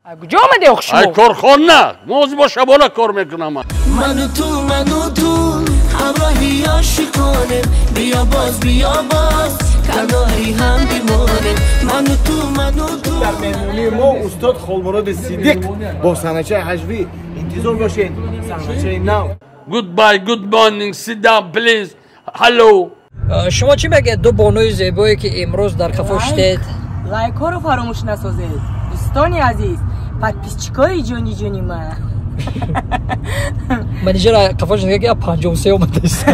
کجا آمده آخ ای کارخان نه موز باشه بالا کار میکنم منو تو همراهی عاشقانه بیا باز کناری هم بیمانه منو تو در مهمونی ما استاد خالمراد صدیق با سنچه حجوی انتظار باشین سنچه نو Goodbye, good morning, sit down please. Hello. شما چی میگید دو بانوی زیبایی که امروز در کافه شدید؟ لایک ها رو فراموش نسازید دوستانی عزیز پیش چیکاری جونی من منیجر کافه شدید که 53 اومده است.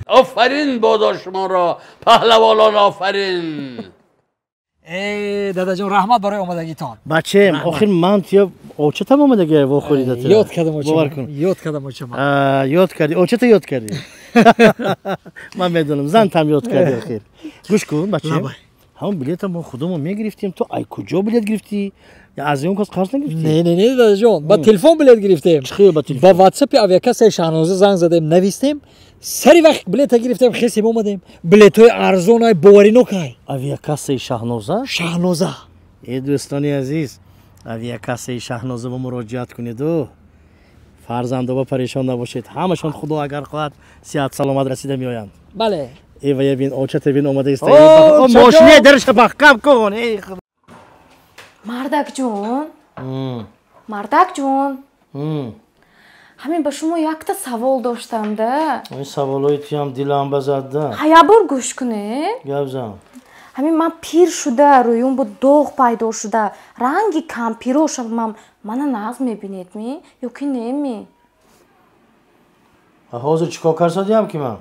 آفرین بادا شما را پهلوانان آفرین. ای دادا جون رحمت برای اومدگیتان. بچه آخر من توی اوچت هم اومده و خوریدت. یاد کردم یاد کردی اوچت یاد کردی. من میدونم زن تام یاد کردی آخر. گوش کن بچه. همون بلیط ما خودمون میگرفتیم تو ای کجا بلیط گرفتی؟ یا از اون کس قرض نگرفتی؟ نه دادا جون با تلفن بلیط گرفتیم. خیلی با تلفن. با واتساپ اویاکاس شاهنوزه زنگ زدیم نوشتیم. سری وقت بلیط گرفتیم خیلی اومدیم. بلیط‌های ارزون باوری نکنی. اویاکاس شاهنوزه. ای دوستانی عزیز اویاکاس شاهنوزه با مراجعت کنید و فرزندان پریشان نباشید همشون خدا اگر خواهد صحت سلامت رسیده میآیند. بله. ای و ببین اوچت ببین اومده است. ماشین درش پاکم کن. ای خدا. مردک جون همین با شما یک تا سوال داشتم ده این سوالای تو هم دلم بزده هیا بر گوش کنه گفزم همین من پیر شده رویم با دوغ پیدا شده رنگی کم پیرو شدم من ناز میبینید می یا که نمی حاضر چیکار کردیم که من